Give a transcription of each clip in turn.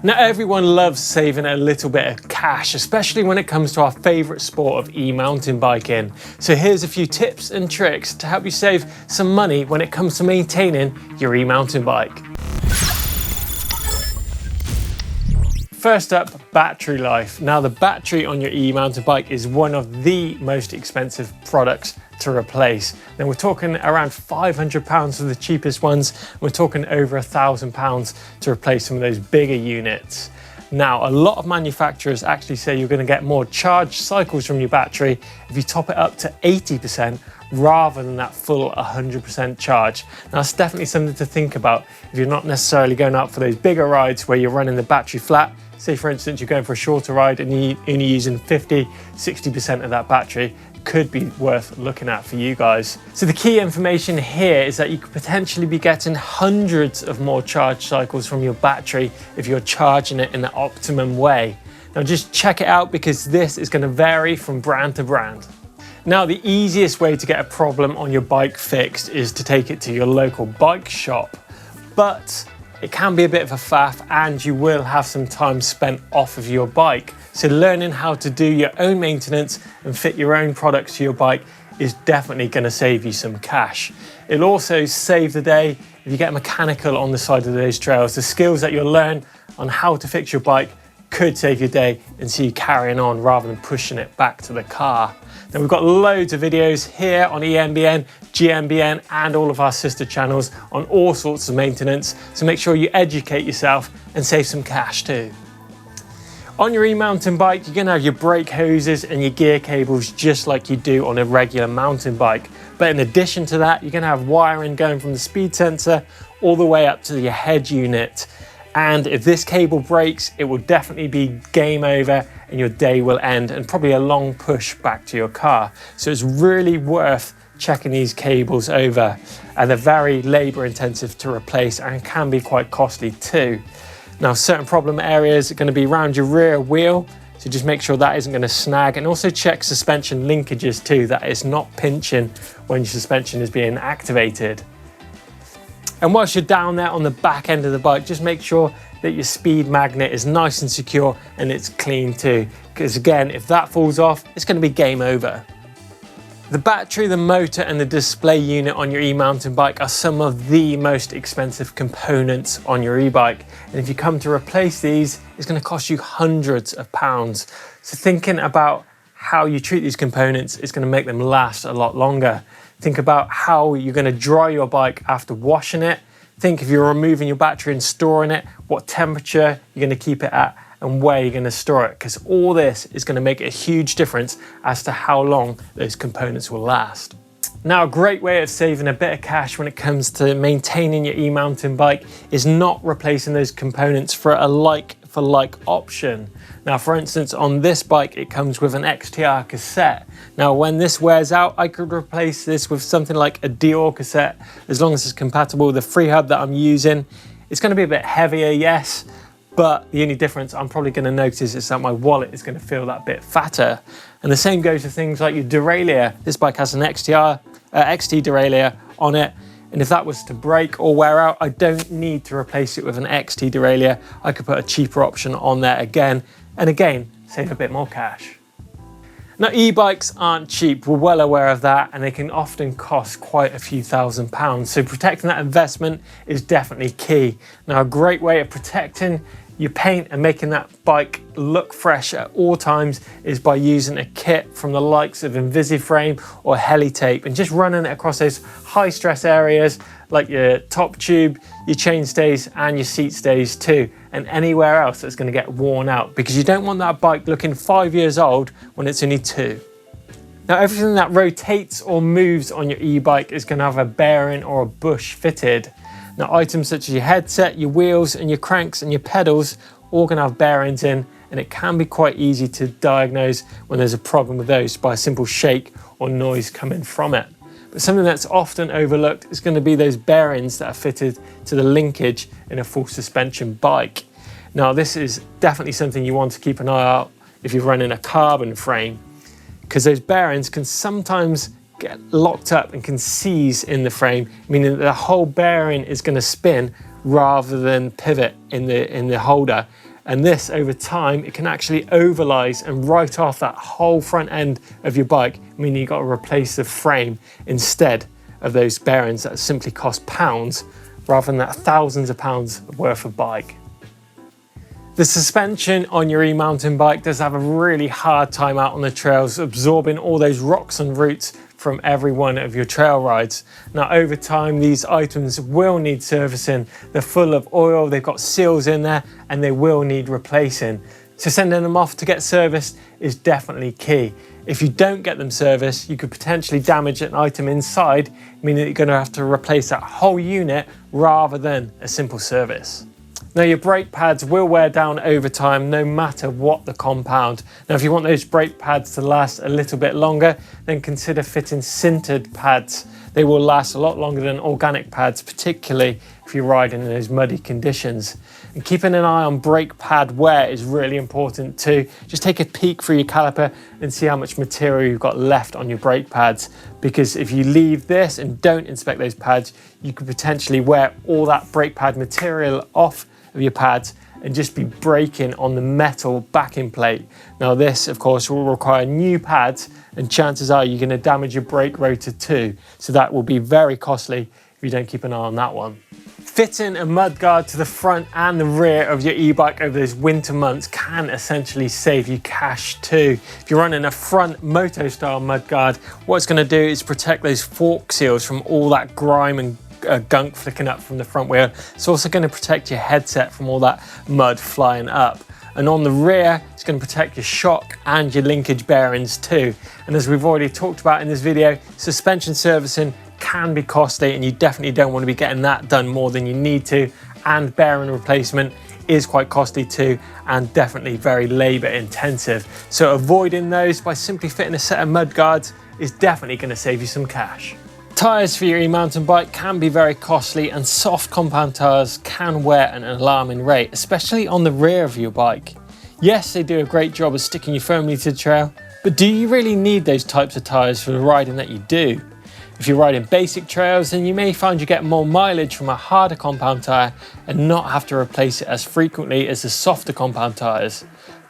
Now everyone loves saving a little bit of cash, especially when it comes to our favourite sport of e-mountain biking. So here's a few tips and tricks to help you save some money when it comes to maintaining your e-mountain bike. First up, battery life. Now the battery on your e-mountain bike is one of the most expensive products to replace. Now we're talking around £500 for the cheapest ones. We're talking over £1,000 to replace some of those bigger units. Now a lot of manufacturers actually say you're going to get more charge cycles from your battery if you top it up to 80% rather than that full 100% charge. Now that's definitely something to think about if you're not necessarily going out for those bigger rides where you're running the battery flat. Say for instance you're going for a shorter ride and you're only using 50–60% of that battery. Could be worth looking at for you guys. So the key information here is that you could potentially be getting hundreds of more charge cycles from your battery if you're charging it in the optimum way. Now just check it out because this is going to vary from brand to brand. Now the easiest way to get a problem on your bike fixed is to take it to your local bike shop, but it can be a bit of a faff and you will have some time spent off of your bike. So learning how to do your own maintenance and fit your own products to your bike is definitely going to save you some cash. It'll also save the day if you get mechanical on the side of those trails. The skills that you'll learn on how to fix your bike could save your day and see you carrying on rather than pushing it back to the car. Now we've got loads of videos here on eMBN, GMBN and all of our sister channels on all sorts of maintenance, so make sure you educate yourself and save some cash too. On your e-mountain bike, you're going to have your brake hoses and your gear cables just like you do on a regular mountain bike. But in addition to that, you're going to have wiring going from the speed sensor all the way up to your head unit. And if this cable breaks, it will definitely be game over and your day will end and probably a long push back to your car. So it's really worth checking these cables over, and they're very labor intensive to replace and can be quite costly too. Now certain problem areas are going to be around your rear wheel, so just make sure that isn't going to snag, and also check suspension linkages too, that it's not pinching when your suspension is being activated. And whilst you're down there on the back end of the bike, just make sure that your speed magnet is nice and secure and it's clean too, because again, if that falls off, it's going to be game over. The battery, the motor and the display unit on your e-mountain bike are some of the most expensive components on your e-bike. And if you come to replace these, it's going to cost you hundreds of pounds. So thinking about how you treat these components is going to make them last a lot longer. Think about how you're going to dry your bike after washing it. Think if you're removing your battery and storing it, what temperature you're going to keep it at and where you're going to store it, because all this is going to make a huge difference as to how long those components will last. Now, a great way of saving a bit of cash when it comes to maintaining your e-mountain bike is not replacing those components for a like-for-like option. Now, for instance, on this bike, it comes with an XTR cassette. Now, when this wears out, I could replace this with something like a Dior cassette, as long as it's compatible with the free hub that I'm using. It's going to be a bit heavier, yes, but the only difference I'm probably going to notice is that my wallet is going to feel that bit fatter. And the same goes for things like your derailleur. This bike has an XT derailleur on it, and if that was to break or wear out, I don't need to replace it with an XT derailleur. I could put a cheaper option on there again, and again, save a bit more cash. Now, e-bikes aren't cheap, we're well aware of that, and they can often cost quite a few £1,000s. So protecting that investment is definitely key. Now, a great way of protecting your paint and making that bike look fresh at all times is by using a kit from the likes of Invisiframe or Helitape and just running it across those high stress areas like your top tube, your chain stays and your seat stays too, and anywhere else that's going to get worn out, because you don't want that bike looking 5 years old when it's only 2. Now, everything that rotates or moves on your e-bike is going to have a bearing or a bush fitted. Now, items such as your headset, your wheels and your cranks and your pedals all going to have bearings in, and it can be quite easy to diagnose when there's a problem with those by a simple shake or noise coming from it. But something that's often overlooked is going to be those bearings that are fitted to the linkage in a full suspension bike. Now, this is definitely something you want to keep an eye out if you're running a carbon frame, because those bearings can sometimes get locked up and can seize in the frame, meaning that the whole bearing is going to spin rather than pivot in the holder. And this, over time, it can actually overlise and write off that whole front end of your bike, meaning you've got to replace the frame instead of those bearings that simply cost pounds rather than that thousands of pounds worth of bike. The suspension on your e-mountain bike does have a really hard time out on the trails, absorbing all those rocks and roots from every one of your trail rides. Now, over time, these items will need servicing. They're full of oil, they've got seals in there, and they will need replacing. So sending them off to get serviced is definitely key. If you don't get them serviced, you could potentially damage an item inside, meaning that you're going to have to replace that whole unit rather than a simple service. Now, your brake pads will wear down over time no matter what the compound. Now, if you want those brake pads to last a little bit longer, then consider fitting sintered pads. They will last a lot longer than organic pads, particularly if you're riding in those muddy conditions. And keeping an eye on brake pad wear is really important too. Just take a peek through your caliper and see how much material you've got left on your brake pads, because if you leave this and don't inspect those pads, you could potentially wear all that brake pad material off of your pads and just be braking on the metal backing plate. Now, this of course will require new pads, and chances are you're going to damage your brake rotor too, so that will be very costly if you don't keep an eye on that one. Fitting a mud guard to the front and the rear of your e-bike over those winter months can essentially save you cash too. If you're running a front moto style mud guard, what it's going to do is protect those fork seals from all that grime and gunk flicking up from the front wheel. It's also going to protect your headset from all that mud flying up. And on the rear, it's going to protect your shock and your linkage bearings too. And as we've already talked about in this video, suspension servicing can be costly, and you definitely don't want to be getting that done more than you need to. And bearing replacement is quite costly too, and definitely very labor intensive. So avoiding those by simply fitting a set of mud guards is definitely going to save you some cash. Tyres for your e-mountain bike can be very costly, and soft compound tyres can wear at an alarming rate, especially on the rear of your bike. Yes, they do a great job of sticking you firmly to the trail, but do you really need those types of tyres for the riding that you do? If you're riding basic trails, then you may find you get more mileage from a harder compound tyre and not have to replace it as frequently as the softer compound tyres.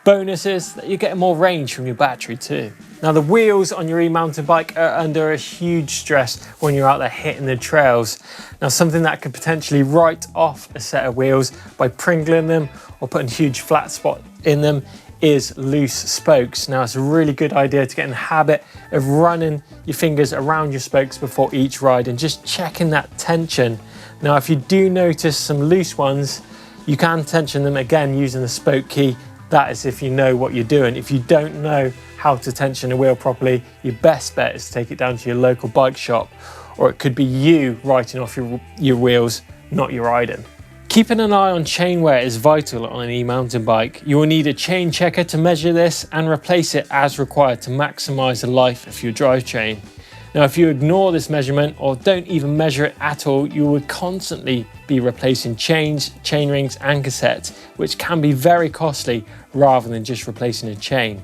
Bonus is that you get more range from your battery too. Now, the wheels on your e-mountain bike are under a huge stress when you're out there hitting the trails. Now, something that could potentially write off a set of wheels by pringling them or putting huge flat spot in them is loose spokes. Now, it's a really good idea to get in the habit of running your fingers around your spokes before each ride and just checking that tension. Now, if you do notice some loose ones, you can tension them again using the spoke key. That is if you know what you're doing. If you don't know how to tension a wheel properly, your best bet is to take it down to your local bike shop, or it could be you writing off your wheels, not your riding. Keeping an eye on chain wear is vital on an e-mountain bike. You will need a chain checker to measure this and replace it as required to maximize the life of your drive chain. Now, if you ignore this measurement or don't even measure it at all, you would constantly be replacing chains, chain rings and cassettes, which can be very costly rather than just replacing a chain.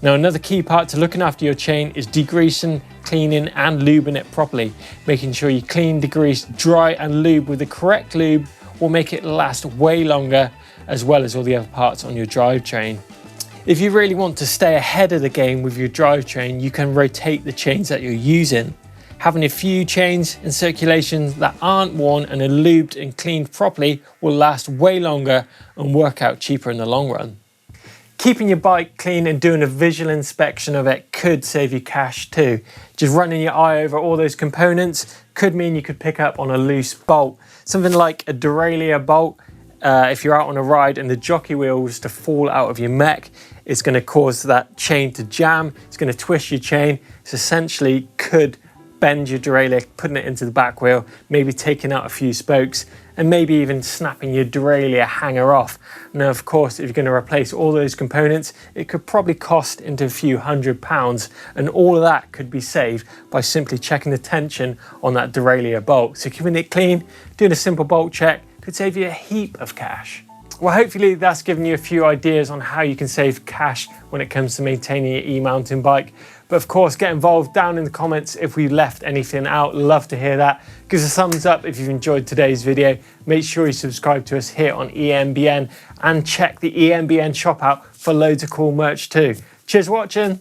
Now, another key part to looking after your chain is degreasing, cleaning and lubing it properly. Making sure you clean, degrease, dry and lube with the correct lube will make it last way longer, as well as all the other parts on your drivetrain. If you really want to stay ahead of the game with your drivetrain, you can rotate the chains that you're using. Having a few chains in circulation that aren't worn and are lubed and cleaned properly will last way longer and work out cheaper in the long run. Keeping your bike clean and doing a visual inspection of it could save you cash too. Just running your eye over all those components could mean you could pick up on a loose bolt. Something like a derailleur bolt, if you're out on a ride and the jockey wheel was to fall out of your mech, it's going to cause that chain to jam, it's going to twist your chain. It's essentially could bend your derailleur, putting it into the back wheel, maybe taking out a few spokes, and maybe even snapping your derailleur hanger off. Now, of course, if you're going to replace all those components, it could probably cost into a few £100s, and all of that could be saved by simply checking the tension on that derailleur bolt. So keeping it clean, doing a simple bolt check could save you a heap of cash. Well, hopefully that's given you a few ideas on how you can save cash when it comes to maintaining your e-mountain bike. But of course, get involved down in the comments if we left anything out. Love to hear that. Give us a thumbs up if you've enjoyed today's video. Make sure you subscribe to us here on EMBN and check the EMBN shop out for loads of cool merch too. Cheers for watching.